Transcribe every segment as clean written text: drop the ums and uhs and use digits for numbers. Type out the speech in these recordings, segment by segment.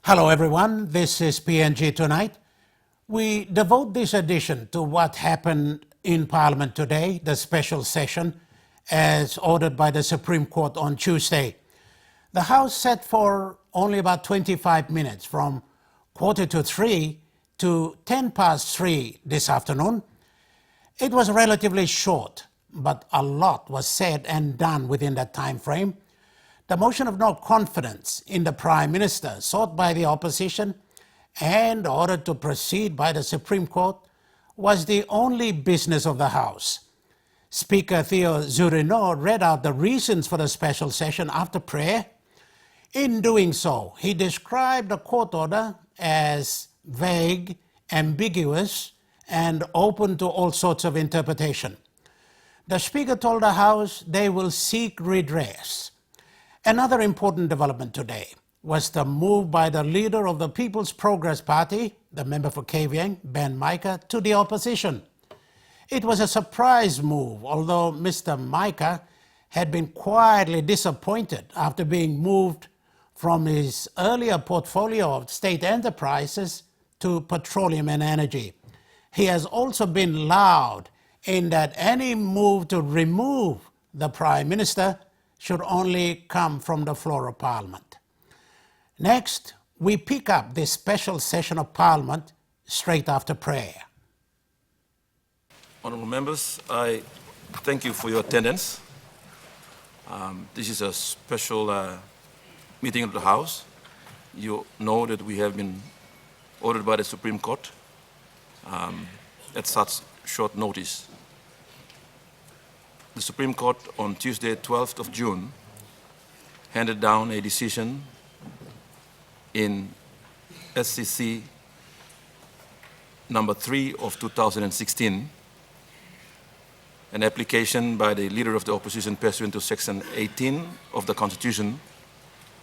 Hello everyone, this is PNG Tonight. We devote this edition to what happened in Parliament today, the special session, as ordered by the Supreme Court on Tuesday. The House sat for only about 25 minutes, from 2:45 to 3:10 this afternoon. It was relatively short, but a lot was said and done within that time frame. The motion of no confidence in the Prime Minister, sought by the opposition and ordered to proceed by the Supreme Court, was the only business of the House. Speaker Theo Zurino read out the reasons for the special session after prayer. In doing so, he described the court order as vague, ambiguous, and open to all sorts of interpretation. The Speaker told the House they will seek redress. Another important development today was the move by the leader of the People's Progress Party, the member for Kavieng, Ben Micah, to the opposition. It was a surprise move, although Mr. Micah had been quietly disappointed after being moved from his earlier portfolio of state enterprises to petroleum and energy. He has also been loud in that any move to remove the Prime Minister should only come from the floor of Parliament. Next, we pick up this special session of Parliament straight after prayer. Honourable members, I thank you for your attendance. This is a special meeting of the House. You know that we have been ordered by the Supreme Court at such short notice. The Supreme Court on Tuesday, 12th of June, handed down a decision in SCC number 3 of 2016, an application by the Leader of the Opposition pursuant to Section 18 of the Constitution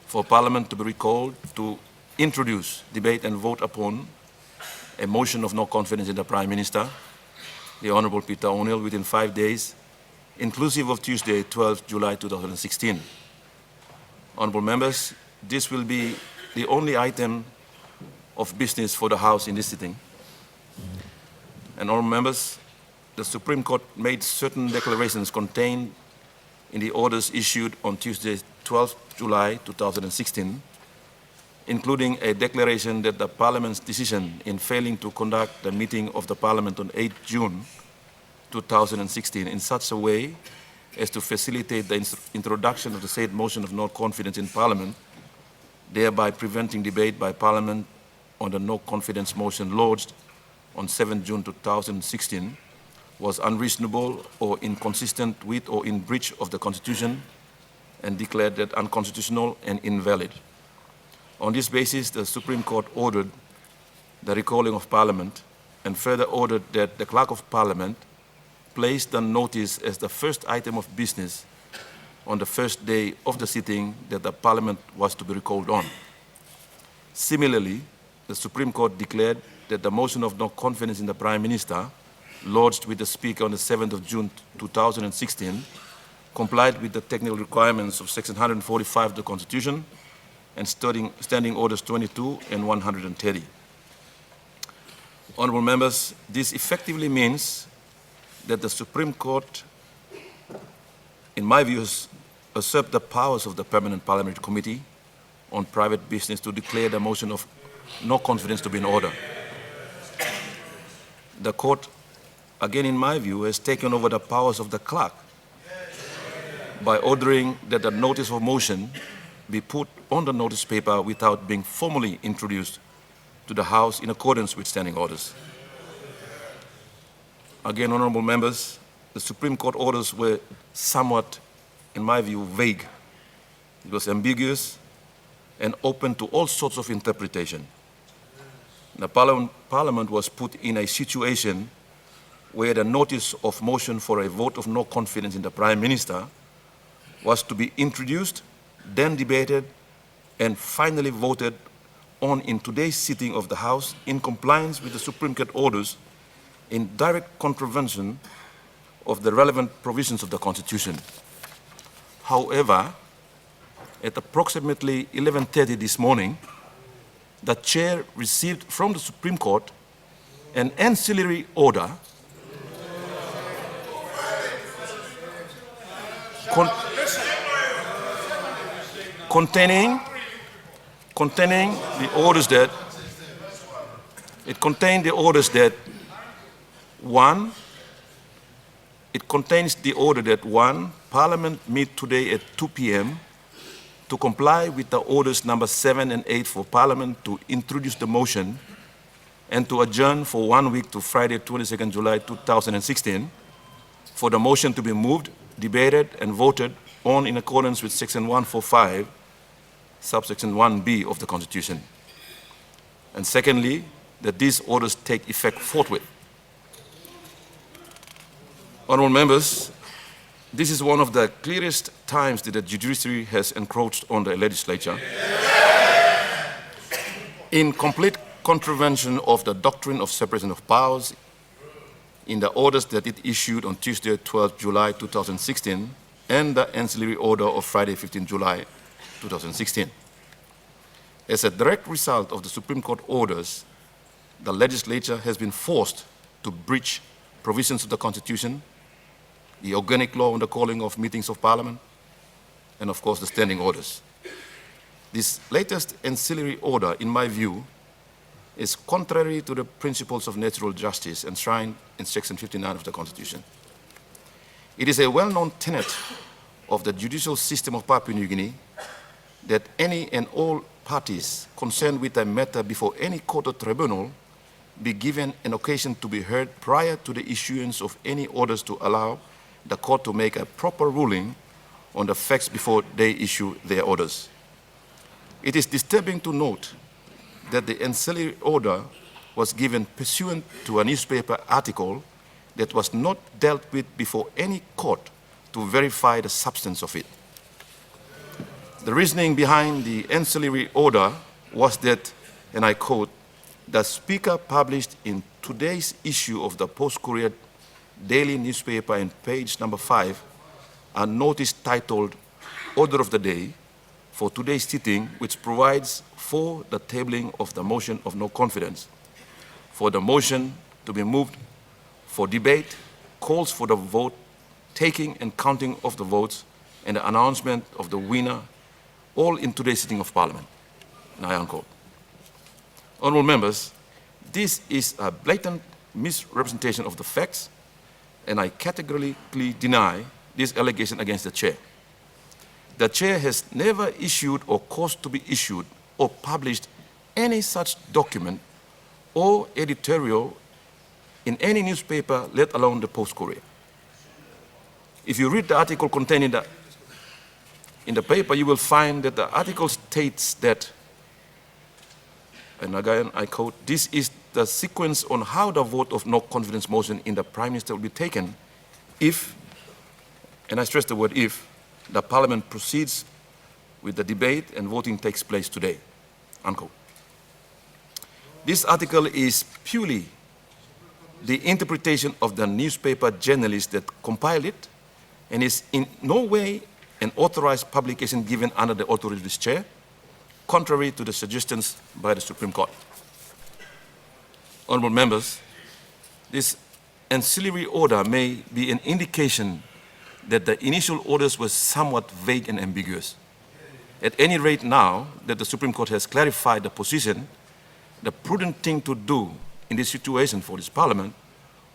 for Parliament to be recalled to introduce, debate and vote upon a motion of no confidence in the Prime Minister, the Honourable Peter O'Neill, within 5 days, inclusive of Tuesday, 12 July 2016. Honourable members, this will be the only item of business for the House in this sitting. And honourable members, the Supreme Court made certain declarations contained in the orders issued on Tuesday, 12 July 2016, including a declaration that the Parliament's decision in failing to conduct the meeting of the Parliament on 8 June 2016 in such a way as to facilitate the introduction of the said motion of no confidence in Parliament, thereby preventing debate by Parliament on the no confidence motion lodged on 7 June 2016, was unreasonable or inconsistent with or in breach of the Constitution, and declared that unconstitutional and invalid. On this basis, the Supreme Court ordered the recalling of Parliament and further ordered that the Clerk of Parliament placed the notice as the first item of business on the first day of the sitting that the Parliament was to be recalled on. Similarly, the Supreme Court declared that the motion of no confidence in the Prime Minister, lodged with the Speaker on the 7th of June 2016, complied with the technical requirements of Section 145 of the Constitution and Standing Orders 22 and 130. Honourable members, this effectively means that the Supreme Court, in my view, has usurped the powers of the Permanent Parliamentary Committee on Private Business to declare the motion of no confidence to be in order. The Court, again in my view, has taken over the powers of the clerk by ordering that the notice of motion be put on the notice paper without being formally introduced to the House in accordance with standing orders. Again, honourable members, the Supreme Court orders were somewhat, in my view, vague. It was ambiguous and open to all sorts of interpretation. The Parliament was put in a situation where the notice of motion for a vote of no confidence in the Prime Minister was to be introduced, then debated, and finally voted on in today's sitting of the House in compliance with the Supreme Court orders, in direct contravention of the relevant provisions of the Constitution. However, at approximately 11:30 this morning, the Chair received from the Supreme Court an ancillary order containing the orders that it contained the orders that one, it contains the order that one, Parliament meet today at 2 p.m. to comply with the orders number 7 and 8 for Parliament to introduce the motion and to adjourn for 1 week to Friday, 22nd July 2016 for the motion to be moved, debated and voted on in accordance with Section 145, subsection 1B of the Constitution. And secondly, that these orders take effect forthwith. Honourable members, this is one of the clearest times that the judiciary has encroached on the legislature in complete contravention of the doctrine of separation of powers in the orders that it issued on Tuesday, 12 July 2016 and the ancillary order of Friday, 15 July 2016. As a direct result of the Supreme Court orders, the legislature has been forced to breach provisions of the Constitution, the organic law on the calling of meetings of Parliament, and of course the standing orders. This latest ancillary order, in my view, is contrary to the principles of natural justice enshrined in Section 59 of the Constitution. It is a well-known tenet of the judicial system of Papua New Guinea that any and all parties concerned with a matter before any court or tribunal be given an occasion to be heard prior to the issuance of any orders to allow the court to make a proper ruling on the facts before they issue their orders. It is disturbing to note that the ancillary order was given pursuant to a newspaper article that was not dealt with before any court to verify the substance of it. The reasoning behind the ancillary order was that, and I quote, the Speaker published in today's issue of the Post-Courier daily newspaper in page number 5 a notice titled Order of the Day for today's sitting, which provides for the tabling of the motion of no confidence, for the motion to be moved for debate, calls for the vote, taking and counting of the votes, and the announcement of the winner, all in today's sitting of Parliament. And I unquote. Honourable members, this is a blatant misrepresentation of the facts, and I categorically deny this allegation against the Chair. The Chair has never issued or caused to be issued or published any such document or editorial in any newspaper, let alone the Post-Courier. If you read the article contained in the paper, you will find that the article states that, and again I quote, this is the sequence on how the vote of no confidence motion in the Prime Minister will be taken if, and I stress the word if, the Parliament proceeds with the debate and voting takes place today, unquote. This article is purely the interpretation of the newspaper journalists that compiled it and is in no way an authorized publication given under the authority of this Chair, contrary to the suggestions by the Supreme Court. Honourable members, this ancillary order may be an indication that the initial orders were somewhat vague and ambiguous. At any rate, now that the Supreme Court has clarified the position, the prudent thing to do in this situation for this Parliament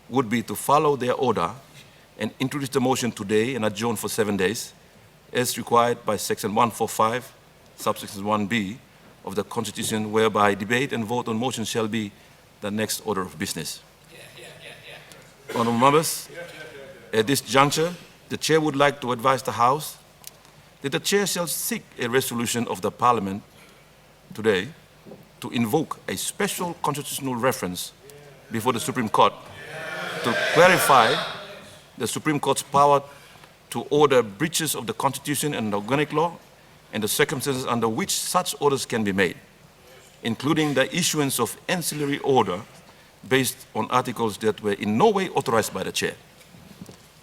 would be to follow their order and introduce the motion today and adjourn for 7 days, as required by Section 145, subsection 1B of the Constitution, whereby debate and vote on motion shall be the next order of business. Honourable members, at this juncture, the Chair would like to advise the House that the Chair shall seek a resolution of the Parliament today to invoke a special constitutional reference before the Supreme Court to clarify the Supreme Court's power to order breaches of the Constitution and organic law and the circumstances under which such orders can be made, including the issuance of ancillary order based on articles that were in no way authorized by the Chair.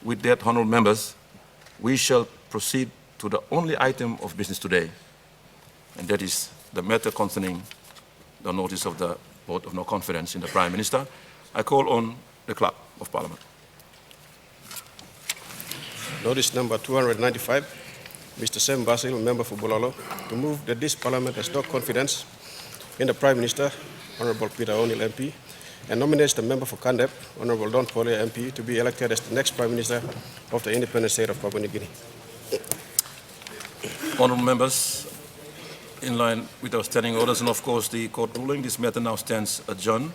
With that, honourable members, we shall proceed to the only item of business today, and that is the matter concerning the notice of the vote of no confidence in the Prime Minister. I call on the Clerk of Parliament. Notice number 295, Mr. Sam Basil, member for Bulalo, to move that this Parliament has no confidence in the Prime Minister, Honourable Peter O'Neill MP, and nominates the member for Kandep, Honourable Don Polia MP, to be elected as the next Prime Minister of the independent state of Papua New Guinea. Honourable members, in line with our standing orders and of course the court ruling, this matter now stands adjourned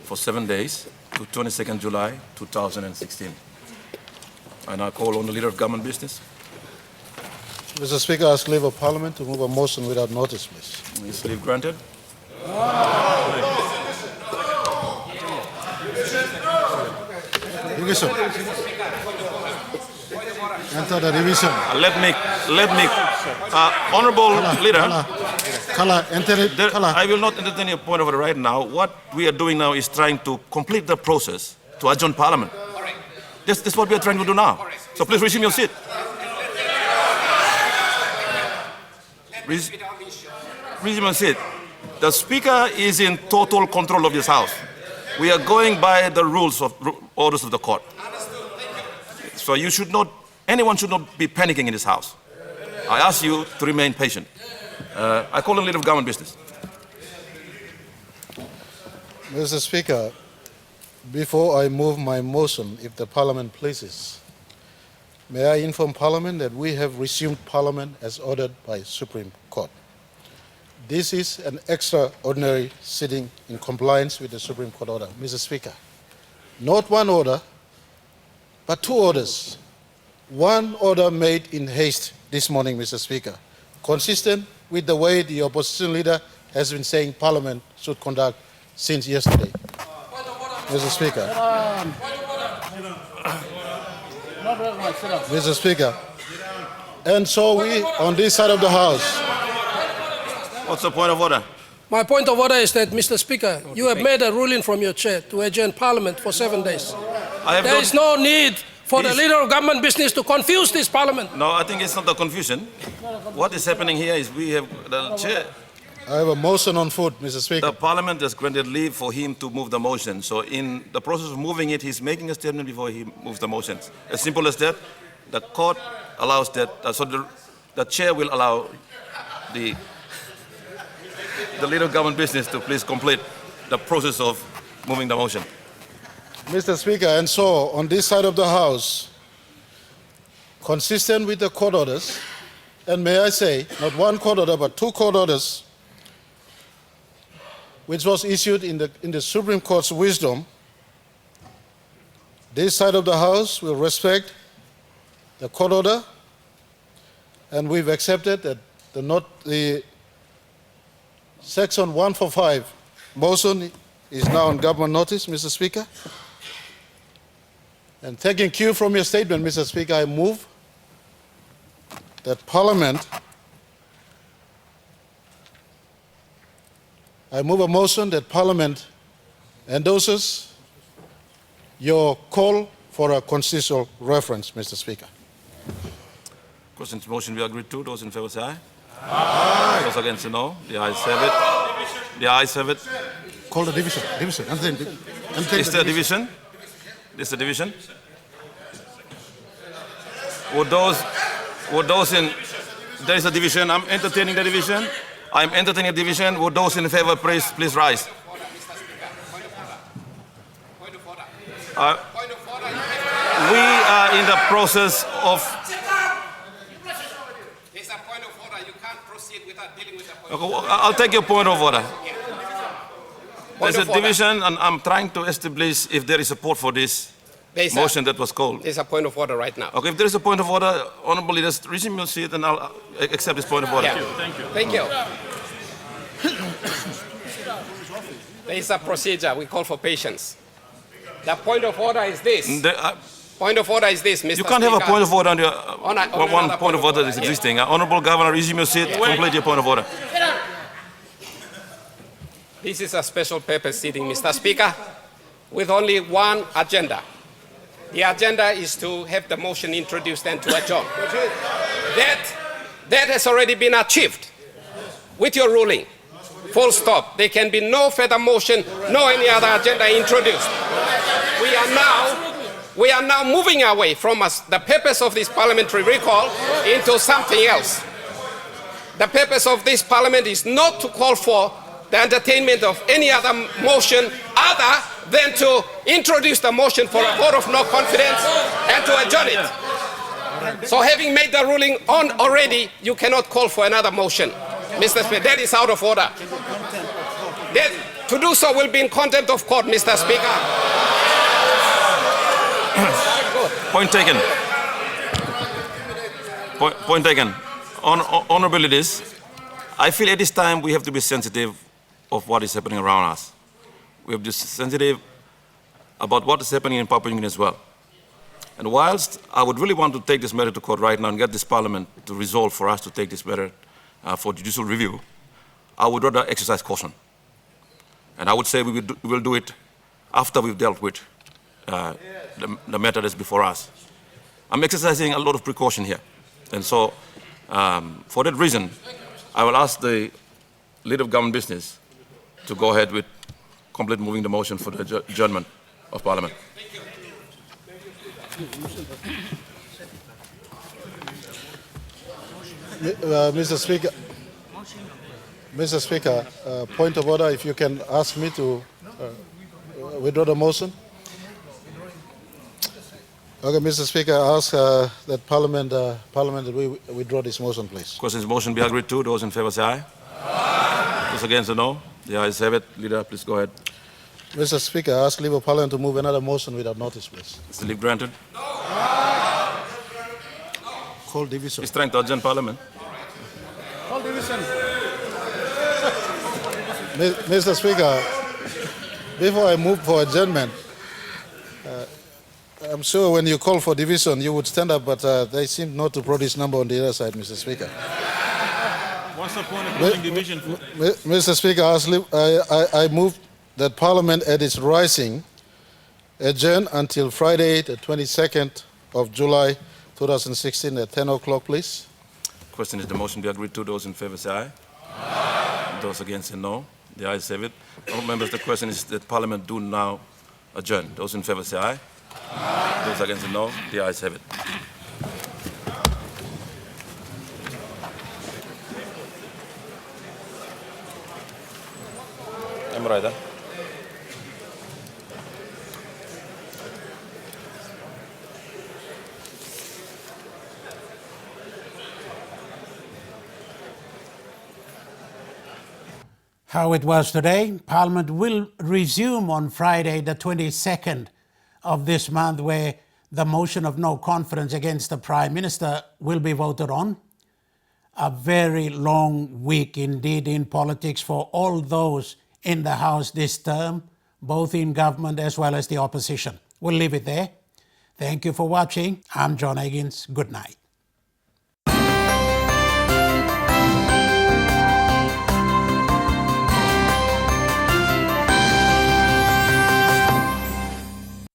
for 7 days to 22nd July 2016. I now call on the Leader of Government Business. Mr. Speaker, I ask leave of Parliament to move a motion without notice, please. Is leave granted? Division. Enter the division. Honourable Leader, Enter it. I will not entertain a point of order right now. What we are doing now is trying to complete the process to adjourn Parliament. This is what we are trying to do now. So please resume your seat. Resume your seat. The Speaker is in total control of this House. We are going by the rules of orders of the court. So anyone should not be panicking in this House. I ask you to remain patient. I call on Leader of Government Business. Mr. Speaker, before I move my motion, if the Parliament pleases, may I inform Parliament that we have resumed Parliament as ordered by Supreme Court. This is an extraordinary sitting in compliance with the Supreme Court order. Mr. Speaker, not one order, but two orders. One order made in haste this morning, Mr. Speaker, consistent with the way the opposition leader has been saying Parliament should conduct since yesterday. Mr. Speaker. Mr. Speaker. And so we, on this side of the House. What's the point of order? My point of order is that, Mr. Speaker, you have made a ruling from your chair to adjourn Parliament for 7 days. There is no need for the Leader of Government Business to confuse this Parliament. No, I think it's not the confusion. What is happening here is we have the chair. I have a motion on foot, Mr. Speaker. The Parliament has granted leave for him to move the motion. So in the process of moving it, he's making a statement before he moves the motions. As simple as that. The court allows that. So the chair will allow the Leader of Government Business to please complete the process of moving the motion. Mr. Speaker, and so on this side of the House, consistent with the court orders, and may I say, not one court order, but two court orders, which was issued in the Supreme Court's wisdom, this side of the House will respect the court order, and we've accepted that the Section 145 motion is now on government notice, Mr. Speaker. And taking cue from your statement, Mr. Speaker, I move that I move a motion that Parliament endorses your call for a constitutional reference, Mr. Speaker. Questions, motion be agreed to. Those in favour say aye. Aye. Those against say no. The ayes have it. The ayes have it. Call the division. Is there a division? Is the division? Would those in, there is a division, I'm entertaining the division. I'm entertaining a division. Would those in favor please rise? We are in the process of. There's a point of order. You can't proceed without dealing with the point of order. I'll take your point of order. There's a division, and I'm trying to establish if there is support for this motion that was called. There's a point of order right now. Okay, if there is a point of order, honourable leaders, resume your seat, and I'll accept this point of order. Yeah. Thank you. There is a procedure. We call for patience. The point of order is this. Point of order is this, Mr. You can't Speaker. have a point of order on one point of order that is existing. Honourable Governor, resume your seat, complete your point of order. This is a special purpose sitting, Mr. Speaker, with only one agenda. The agenda is to have the motion introduced and to adjourn. That has already been achieved with your ruling. Full stop. There can be no further motion, no any other agenda introduced. We are now moving away from the purpose of this parliamentary recall into something else. The purpose of this parliament is not to call for the entertainment of any other motion other than to introduce the motion for a vote of no confidence and to adjourn it. So having made the ruling on already, you cannot call for another motion. Mr. Speaker, that is out of order. To do so will be in contempt of court, Mr. Speaker. Point taken. Point taken. Honorable leaders, I feel at this time we have to be sensitive of what is happening around us. We have to be sensitive about what is happening in Papua New Guinea as well. And whilst I would really want to take this matter to court right now and get this parliament to resolve for us to take this matter for judicial review, I would rather exercise caution. And I would say we will do it after we've dealt with the matter that's before us. I'm exercising a lot of precaution here. And so, for that reason, I will ask the leader of government business to go ahead with complete moving the motion for the adjournment of Parliament. Mr. Speaker, point of order, if you can ask me to withdraw the motion. Okay, Mr. Speaker, I ask that Parliament that we withdraw this motion, please. Questions, motion be agreed to. Those in favour say aye. Aye. Those against, no. The ayes have it. Leader, please go ahead. Mr. Speaker, I ask Leave of Parliament to move another motion without notice, please. Is the leave granted? No. Call division. He's trying to adjourn Parliament. Call division. Mr. Speaker, before I move for adjournment, I'm sure when you call for division, you would stand up, but they seem not to produce number on the other side, Mr. Speaker. What's the point of calling division? Mr. Speaker, I move that Parliament at its rising adjourn until Friday, the 22nd of July, 2016 at 10 o'clock, please. Question is the motion be agreed to. Those in favour say aye. Aye. Those against say no. The ayes have it. All members, the question is that Parliament do now adjourn. Those in favour say aye. Aye. Those against say no. The ayes have it. I'm right, huh? How it was today, Parliament will resume on Friday, the 22nd of this month, where the motion of no confidence against the Prime Minister will be voted on. A very long week indeed in politics for all those in the House this term, both in government as well as the opposition. We'll leave it there. Thank you for watching. I'm John Higgins. Good night.